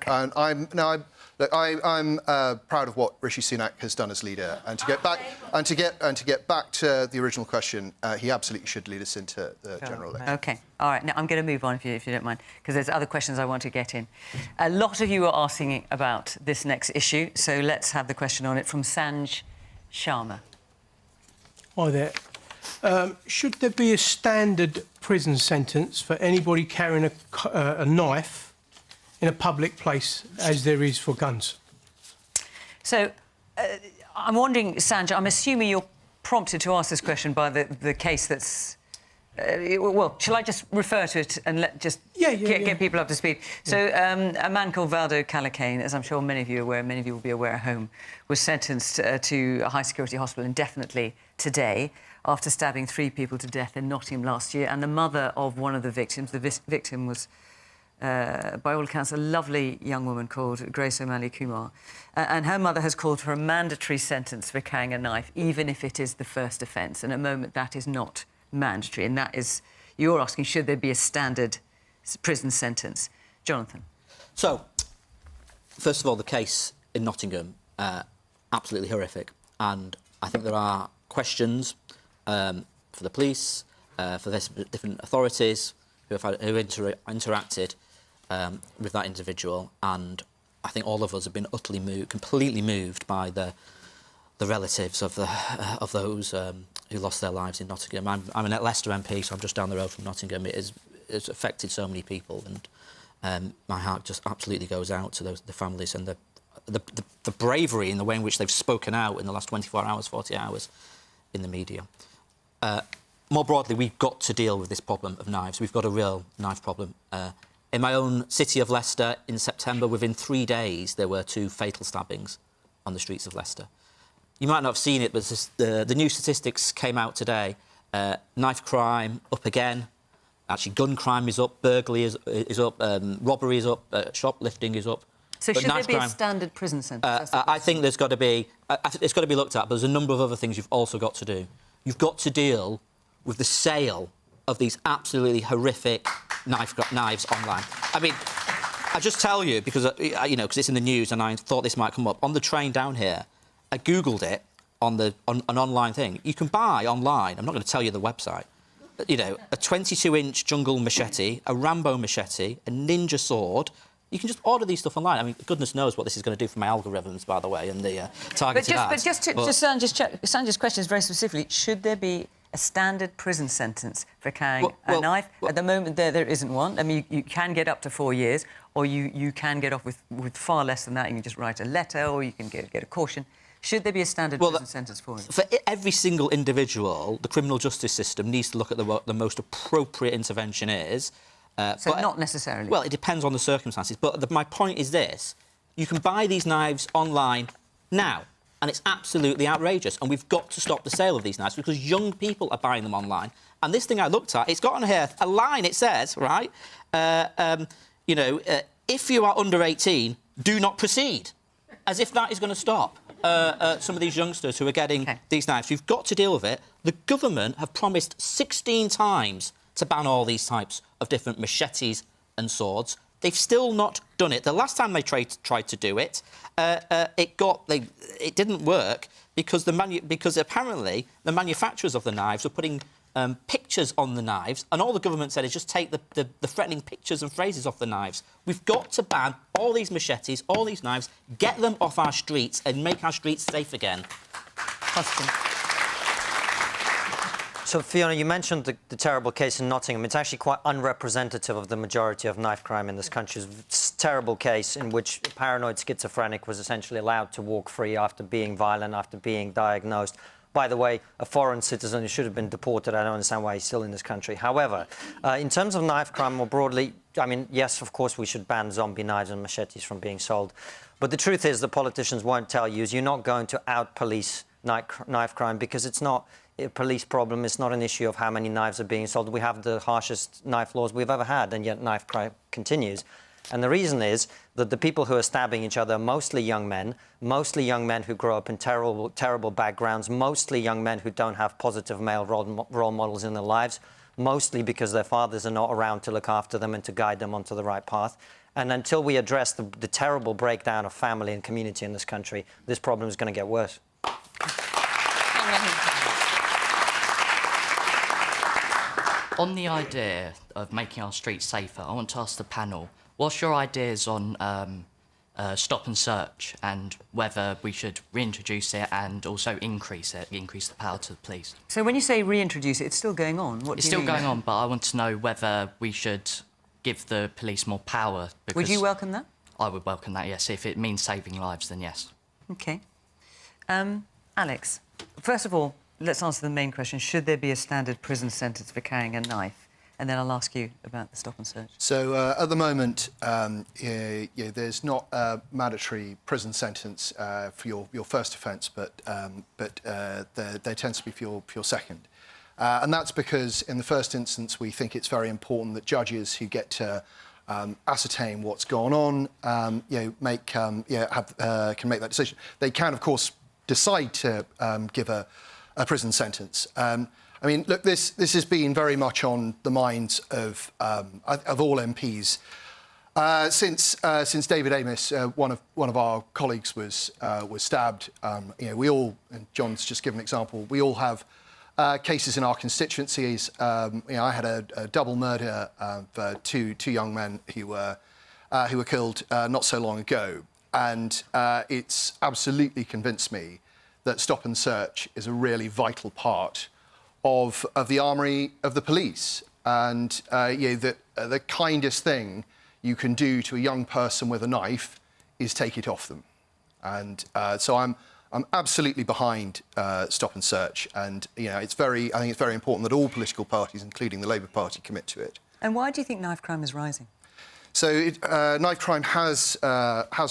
I'm proud of what Rishi Sunak has done as leader, and to get back to the original question, he absolutely should lead us into the general election. OK, all right. Now I'm going to move on if you don't mind, because there's other questions I want to get in. A lot of you are asking about this next issue, so let's have the question on it from Sanj Sharma. Hi there. Should there be a standard prison sentence for anybody carrying a knife in a public place, as there is for guns? So, I'm wondering, Sanj, I'm assuming you're prompted to ask this question by the case that's... well, shall I just refer to it and get people up to speed? So, a man called Valdo Calacane, as I'm sure many of you are aware, many of you will be aware at home, was sentenced to a high-security hospital indefinitely today after stabbing 3 people to death in Nottingham last year. And the mother of one of the victims, victim was, by all accounts, a lovely young woman called Grace O'Malley Kumar. And her mother has called for a mandatory sentence for carrying a knife, even if it is the first offence. And at the moment, that is not mandatory. And that is, you're asking, should there be a standard prison sentence? Jonathan. So, first of all, the case in Nottingham, absolutely horrific. And I think there are questions for the police, for the different authorities who interacted with that individual, and I think all of us have been utterly moved, completely moved by the relatives of those who lost their lives in Nottingham. I'm an Leicester MP, so I'm just down the road from Nottingham. It's affected so many people, and my heart just absolutely goes out to the families and the bravery in the way in which they've spoken out in the last 24 hours, 40 hours in the media. More broadly, we've got to deal with this problem of knives. We've got a real knife problem. In my own city of Leicester, in September, within 3 days, there were 2 fatal stabbings on the streets of Leicester. You might not have seen it, but the new statistics came out today. Knife crime up again. Actually, gun crime is up, burglary is up, robbery is up, shoplifting is up. So should there be a standard prison sentence? I think there's got to be... it's got to be looked at, but there's a number of other things you've also got to do. You've got to deal with the sale of these absolutely horrific knives online. I mean, I just tell you, because, you know, because it's in the news and I thought this might come up. On the train down here, I Googled it on an online thing. You can buy online, I'm not going to tell you the website, you know, a 22-inch jungle machete, a Rambo machete, a ninja sword. You can just order these stuff online. I mean, goodness knows what this is going to do for my algorithms, by the way, and the targeted ads. But just Sanjay's question is very specifically, should there be a standard prison sentence for carrying a knife? At the moment, there isn't one. I mean, you can get up to 4 years, or you can get off with far less than that. You can just write a letter, or you can get a caution. Should there be a standard prison sentence for him? For every single individual, the criminal justice system needs to look at what the most appropriate intervention is. So not necessarily? Well, it depends on the circumstances. But my point is this. You can buy these knives online now, and it's absolutely outrageous. And we've got to stop the sale of these knives because young people are buying them online. And this thing I looked at, it's got on here a line, it says, right, you know, if you are under 18, do not proceed. As if that is going to stop some of these youngsters who are getting these knives. You've got to deal with it. The government have promised 16 times to ban all these types of different machetes and swords. They've still not done it. The last time they tried to do it, it didn't work because apparently the manufacturers of the knives were putting pictures on the knives, and all the government said is just take the threatening pictures and phrases off the knives. We've got to ban all these machetes, all these knives, get them off our streets and make our streets safe again. Austin. So, Fiona, you mentioned the terrible case in Nottingham. It's actually quite unrepresentative of the majority of knife crime in this country. It's a terrible case in which a paranoid schizophrenic was essentially allowed to walk free after being violent, after being diagnosed. By the way, a foreign citizen who should have been deported. I don't understand why he's still in this country. However, in terms of knife crime more broadly, I mean, yes, of course, we should ban zombie knives and machetes from being sold. But the truth is, the politicians won't tell you, is you're not going to out-police knife crime because it's not a police problem. It's not an issue of how many knives are being sold. We have the harshest knife laws we've ever had, and yet knife crime continues. And the reason is that the people who are stabbing each other are mostly young men who grow up in terrible backgrounds, mostly young men who don't have positive male role models in their lives, mostly because their fathers are not around to look after them and to guide them onto the right path. And until we address the terrible breakdown of family and community in this country, this problem is going to get worse. On the idea of making our streets safer, I want to ask the panel, what's your ideas on stop and search and whether we should reintroduce it and also increase the power to the police? So when you say reintroduce it, it's still going on? What It's do you still mean? going on, but I want to know whether we should give the police more power. Because Would you welcome that? I would welcome that, yes. If it means saving lives, then yes. OK. Alex, first of all, let's answer the main question. Should there be a standard prison sentence for carrying a knife? And then I'll ask you about the stop and search. So at the moment, there's not a mandatory prison sentence for your first offence, but there tends to be for your second. And that's because, in the first instance, we think it's very important that judges who get to ascertain what's gone on, can make that decision. They can, of course, decide to give a prison sentence. I mean, look, this has been very much on the minds of all MPs since David Amos, one of our colleagues, was stabbed. We all, and John's just given an example, we all have cases in our constituencies. I had a double murder of two young men who were killed not so long ago, and it's absolutely convinced me that stop and search is a really vital part of the armoury of the police, and the kindest thing you can do to a young person with a knife is take it off them. And so I'm absolutely behind stop and search, and I think it's very important that all political parties, including the Labour Party, commit to it. And why do you think knife crime is rising? So knife crime has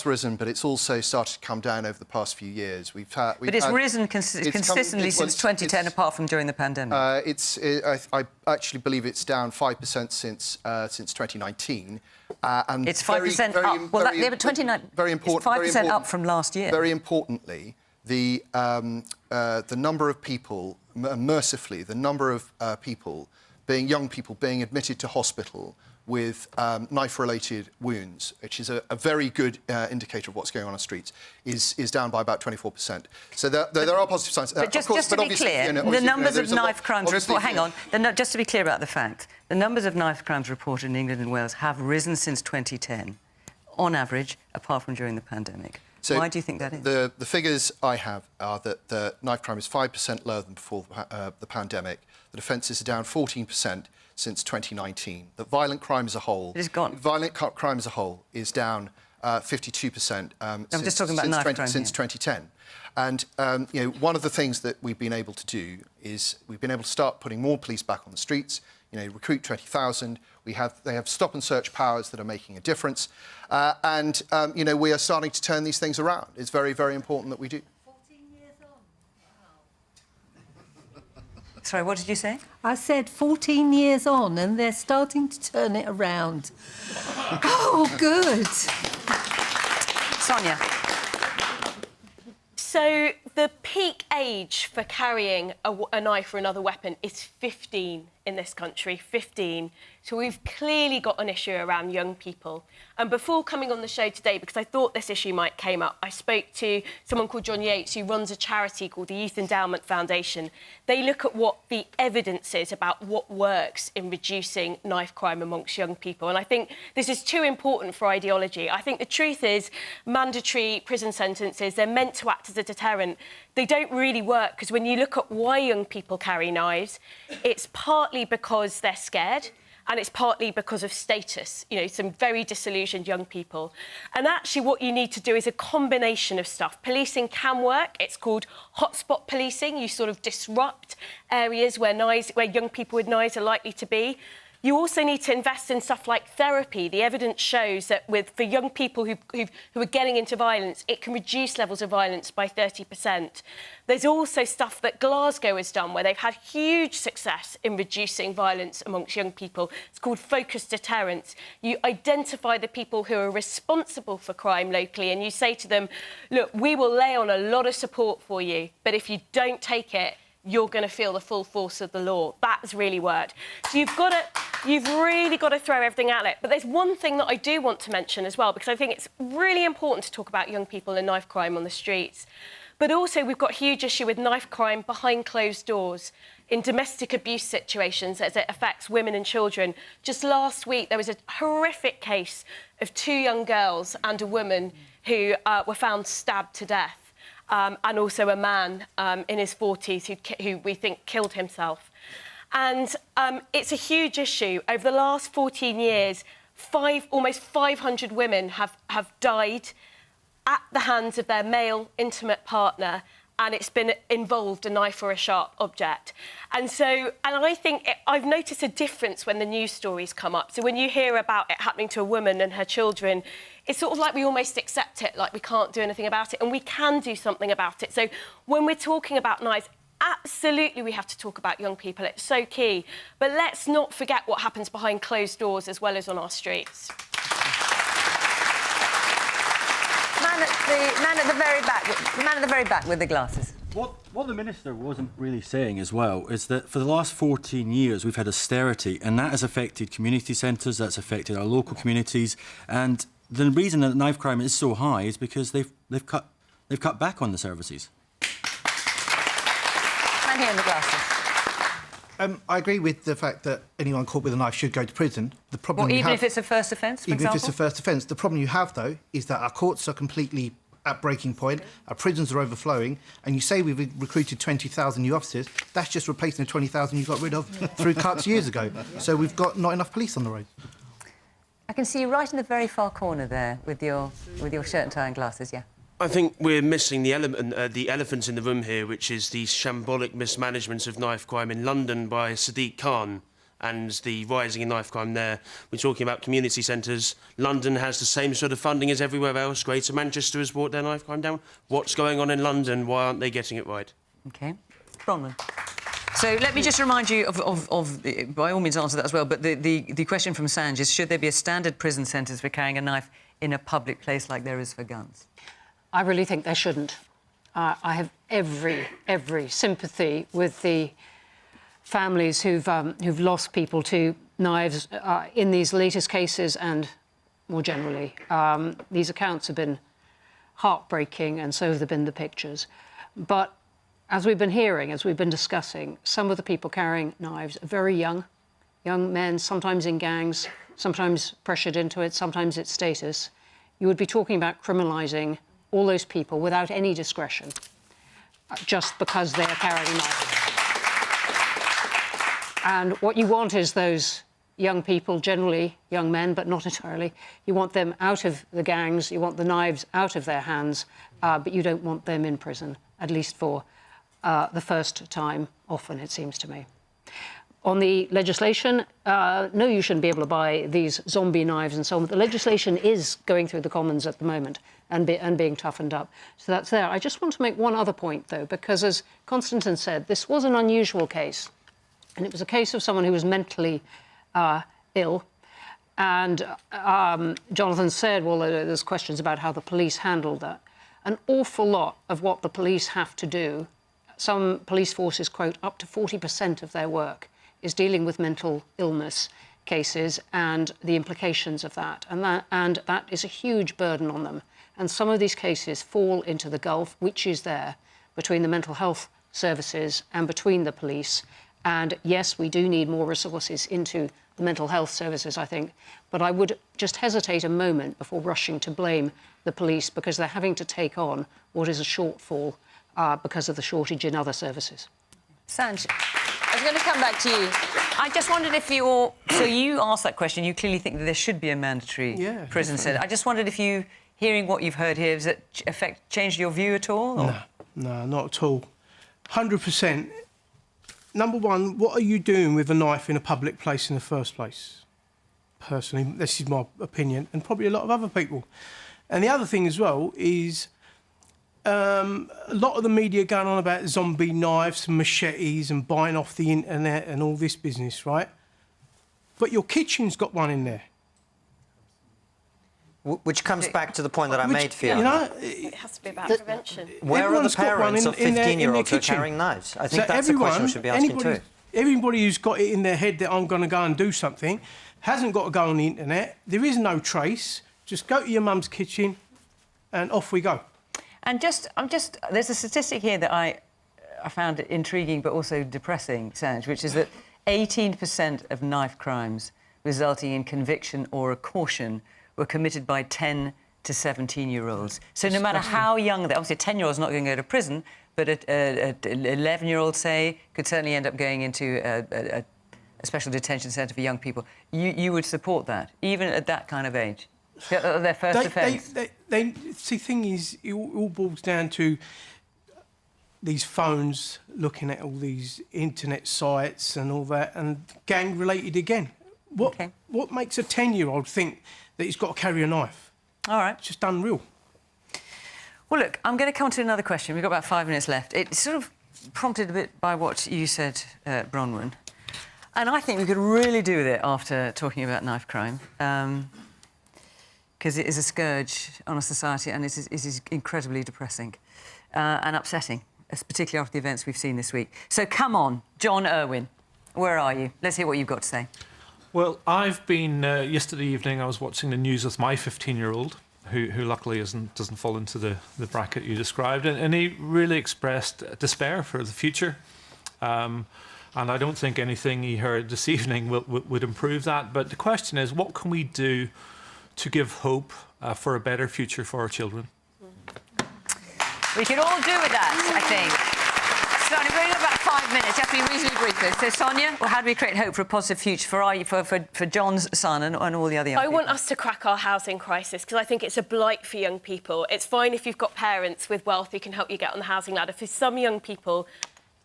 risen, but it's also started to come down over the past few years. But it's risen consistently since 2010, apart from during the pandemic. I actually believe it's down 5% since 2019. And it's 5% up. Well, but 29. Very important. It's 5% up from last year. Very importantly, the number of people, mercifully, the number of young people being admitted to hospital with knife-related wounds, which is a very good indicator of what's going on the streets, is down by about 24%. So there are positive signs. But just to be clear, the numbers of knife crimes reported... Hang on. Just to be clear about the fact, the numbers of knife crimes reported in England and Wales have risen since 2010, on average, apart from during the pandemic. So why do you think that is? The figures I have are that the knife crime is 5% lower than before the pandemic. The offences are down 14% since 2019. That violent crime as a whole... It is gone. Violent crime as a whole is down 52% since 2010. And one of the things that we've been able to do is we've been able to start putting more police back on the streets, recruit 20,000. They have stop and search powers that are making a difference. And we are starting to turn these things around. It's very, very important that we do. Sorry, what did you say? I said 14 years on and they're starting to turn it around. Oh, good. Sonia. So the peak age for carrying a knife or another weapon is 15 in this country, 15. So we've clearly got an issue around young people. And before coming on the show today, because I thought this issue might came up, I spoke to someone called John Yates, who runs a charity called the Youth Endowment Foundation. They look at what the evidence is about what works in reducing knife crime amongst young people. And I think this is too important for ideology. I think the truth is mandatory prison sentences, they're meant to act as a deterrent. They don't really work, because when you look at why young people carry knives, it's partly because they're scared, and it's partly because of status, some very disillusioned young people. And actually what you need to do is a combination of stuff. Policing can work. It's called hotspot policing. You sort of disrupt areas where young people with knives are likely to be. You also need to invest in stuff like therapy. The evidence shows that for young people who are getting into violence, it can reduce levels of violence by 30%. There's also stuff that Glasgow has done where they've had huge success in reducing violence amongst young people. It's called focused deterrence. You identify the people who are responsible for crime locally and you say to them, look, we will lay on a lot of support for you, but if you don't take it, you're going to feel the full force of the law. That's really worked. So you've really got to throw everything at it. But there's one thing that I do want to mention as well, because I think it's really important to talk about young people and knife crime on the streets. But also we've got a huge issue with knife crime behind closed doors in domestic abuse situations as it affects women and children. Just last week, there was a horrific case of 2 young girls and a woman who were found stabbed to death. And also a man in his 40s who we think killed himself. And it's a huge issue. Over the last 14 years, almost 500 women have died at the hands of their male intimate partner, and it's been involved a knife or a sharp object. And I think I've noticed a difference when the news stories come up. So when you hear about it happening to a woman and her children, it's sort of like we almost accept it, like we can't do anything about it, and we can do something about it. So when we're talking about knives, absolutely we have to talk about young people. It's so key. But let's not forget what happens behind closed doors as well as on our streets. Man at the very back with the glasses. What the Minister wasn't really saying as well is that for the last 14 years we've had austerity, and that has affected community centres, that's affected our local communities, and the reason that knife crime is so high is because they've cut back on the services. Man here in the glasses. I agree with the fact that anyone caught with a knife should go to prison. The problem even if it's a first offence, for example? Even if it's a first offence. The problem you have, though, is that our courts are completely at breaking point, our prisons are overflowing, and you say we've recruited 20,000 new officers. That's just replacing the 20,000 you got rid of through cuts years ago. So we've got not enough police on the road. I can see you right in the very far corner there with your shirt and tie and glasses, yeah. I think we're missing the elephant in the room here, which is the shambolic mismanagement of knife crime in London by Sadiq Khan and the rising in knife crime there. We're talking about community centres. London has the same sort of funding as everywhere else. Greater Manchester has brought their knife crime down. What's going on in London? Why aren't they getting it right? OK. Bronwen. So let me just remind you by all means answer that as well, but the question from Sanj is, should there be a standard prison sentence for carrying a knife in a public place like there is for guns? I really think there shouldn't. I have every sympathy with the families who've lost people to knives in these latest cases and more generally. These accounts have been heartbreaking, and so have been the pictures. But as we've been hearing, as we've been discussing, some of the people carrying knives are very young men, sometimes in gangs, sometimes pressured into it, sometimes it's status. You would be talking about criminalising all those people without any discretion, just because they're carrying a knife. And what you want is those young people, generally young men, but not entirely, you want them out of the gangs, you want the knives out of their hands, but you don't want them in prison, at least for the first time, often, it seems to me. On the legislation, no, you shouldn't be able to buy these zombie knives and so on. But the legislation is going through the Commons at the moment and being toughened up. So that's there. I just want to make one other point, though, because as Konstantin said, this was an unusual case. And it was a case of someone who was mentally ill. And Jonathan said, well, there's questions about how the police handled that. An awful lot of what the police have to do, some police forces quote up to 40% of their work, is dealing with mental illness cases and the implications of that. And that is a huge burden on them. And some of these cases fall into the gulf, which is there, between the mental health services and between the police. And yes, we do need more resources into the mental health services, I think. But I would just hesitate a moment before rushing to blame the police, because they're having to take on what is a shortfall because of the shortage in other services. Sanj, I was going to come back to you. I just wondered if you asked that question, you clearly think that there should be a mandatory prison sentence. I just wondered if you, hearing what you've heard here, has it changed your view at all? Or? No, not at all. 100%. Number one, what are you doing with a knife in a public place in the first place? Personally, this is my opinion, and probably a lot of other people. And the other thing as well is a lot of the media going on about zombie knives and machetes and buying off the internet and all this business, right? But your kitchen's got one in there. Which comes back to the point that I made, Fiona. You know, it has to be about prevention. Where are the parents of 15-year-olds who are carrying knives? I think that's the question we should be asking too. Everybody who's got it in their head that I'm going to go and do something hasn't got to go on the internet. There is no trace. Just go to your mum's kitchen and off we go. And there's a statistic here that I found intriguing but also depressing, Sanj, which is that 18% of knife crimes resulting in conviction or a caution were committed by 10 to 17-year-olds. So no matter how young they are, obviously a 10-year-old's not going to go to prison, but an 11-year-old, say, could certainly end up going into a special detention centre for young people. You would support that, even at that kind of age? Their first offence? The thing is, it all boils down to these phones, looking at all these internet sites and all that, and gang-related again. What makes a 10-year-old think that he's got to carry a knife? All right. It's just unreal. Well, look, I'm going to come to another question. We've got about 5 minutes left. It's sort of prompted a bit by what you said, Bronwen. And I think we could really do with it after talking about knife crime, because it is a scourge on a society, and it is incredibly depressing and upsetting, particularly after the events we've seen this week. So come on, John Irwin, where are you? Let's hear what you've got to say. Well, I've been... yesterday evening I was watching the news with my 15-year-old, who luckily doesn't fall into the bracket you described, and he really expressed despair for the future. And I don't think anything he heard this evening would improve that. But the question is, what can we do to give hope for a better future for our children? We can all do with that, I think. So we've only got about 5 minutes. You have to be reasonably brief. So Sonia, well, how do we create hope for a positive future for John's son and all the other young people? I want us to crack our housing crisis because I think it's a blight for young people. It's fine if you've got parents with wealth who can help you get on the housing ladder. For some young people,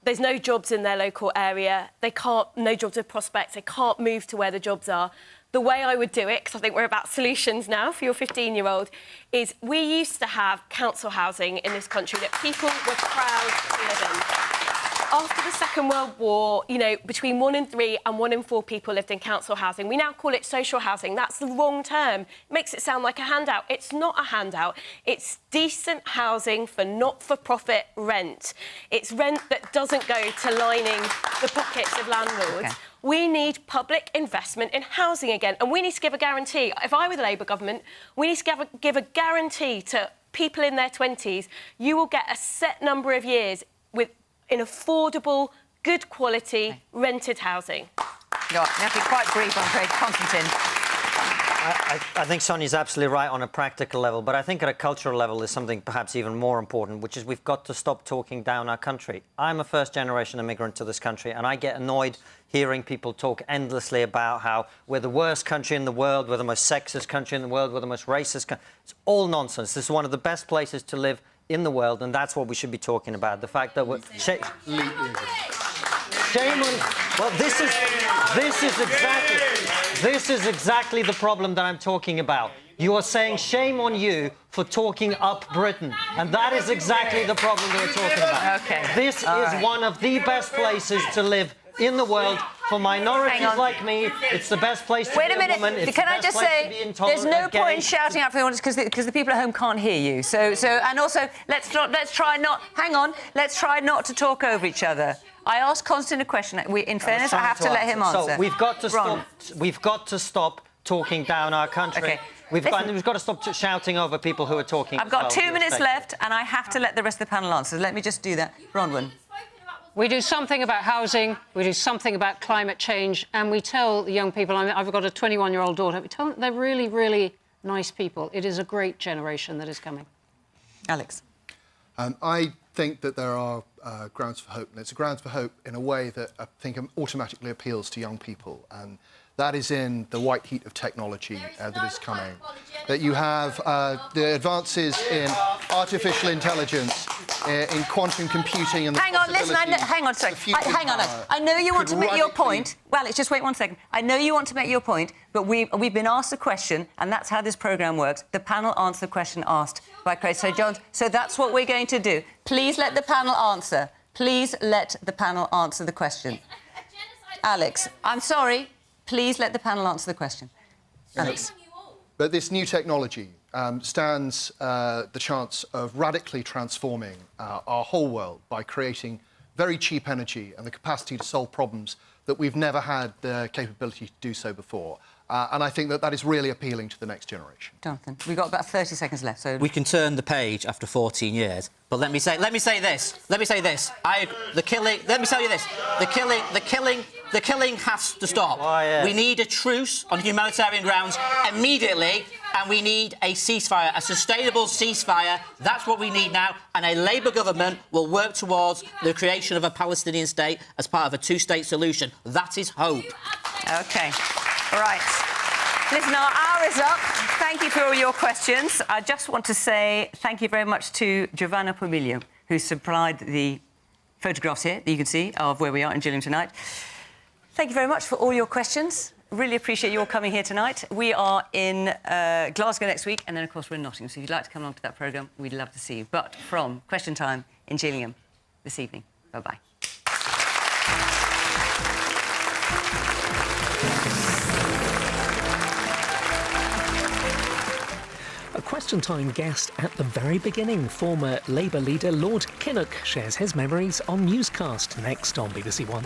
there's no jobs in their local area. No jobs with prospects. They can't move to where the jobs are. The way I would do it, because I think we're about solutions now for your 15-year-old, is we used to have council housing in this country that people were proud to live in. After the Second World War, you know, between 1 in 3 and 1 in 4 people lived in council housing. We now call it social housing. That's the wrong term. It makes it sound like a handout. It's not a handout. It's decent housing for not-for-profit rent. It's rent that doesn't go to lining the pockets of landlords. Okay. We need public investment in housing again, and we need to give a guarantee. If I were the Labour government, we need to give a guarantee to people in their 20s. You will get a set number of years in affordable, good quality, rented housing. You have to be quite brief, I'm afraid. Konstantin. I think Sonia's absolutely right on a practical level, but I think at a cultural level there's something perhaps even more important, which is we've got to stop talking down our country. I'm a first-generation immigrant to this country, and I get annoyed hearing people talk endlessly about how we're the worst country in the world, we're the most sexist country in the world, we're the most racist country. It's all nonsense. This is one of the best places to live in the world, and that's what we should be talking about. The fact that we're... Shame on... Well, this is exactly the problem that I'm talking about. You are saying shame on you for talking up Britain, and that is exactly the problem that we're talking about. Okay. This is one of the best places to live in the world. For minorities like me, it's the best place to be a woman. It's Can I just say, there's no point in shouting out for the audience because the people at home can't hear you. And also, let's try not to talk over each other. I asked Konstantin a question. In fairness, I have to let him answer. So we've got to stop talking down our country. Okay. We've got to stop shouting over people who are talking. I've got 2 minutes left, and I have to let the rest of the panel answer. Let me just do that. Bronwen. We do something about housing, we do something about climate change, and we tell the young people, I've got a 21-year-old daughter, we tell them they're really, really nice people. It is a great generation that is coming. Alex. I think that there are grounds for hope, and it's a grounds for hope in a way that I think automatically appeals to young people, and that is in the white heat of technology that is coming. That you have the advances in artificial intelligence, in quantum computing and the Hang on, listen, hang on, sorry. Hang on, I know you want to make your point. Well, Alex, just wait 1 second. I know you want to make your point, but we've been asked a question, and that's how this programme works. The panel answers the question asked by Craig. So that's what we're going to do. Please let the panel answer. Please let the panel answer the question. Alex, I'm sorry. Please let the panel answer the question. Alex. But this new technology stands the chance of radically transforming our whole world by creating very cheap energy and the capacity to solve problems that we've never had the capability to do so before. And I think that that is really appealing to the next generation. Jonathan, we've got about 30 seconds left, so... We can turn the page after 14 years, but let me say this. Let me tell you this. The killing has to stop. We need a truce on humanitarian grounds immediately, and we need a ceasefire, a sustainable ceasefire. That's what we need now, and a Labour government will work towards the creation of a Palestinian state as part of a two-state solution. That is hope. OK. Right. Listen, our hour is up. Thank you for all your questions. I just want to say thank you very much to Giovanna Pomiglio, who supplied the photographs here that you can see of where we are in Gillingham tonight. Thank you very much for all your questions. Really appreciate you all coming here tonight. We are in Glasgow next week, and then, of course, we're in Nottingham. So if you'd like to come along to that programme, we'd love to see you. But from Question Time in Gillingham this evening. Bye-bye. A Question Time guest at the very beginning, former Labour leader Lord Kinnock shares his memories on Newscast next on BBC One.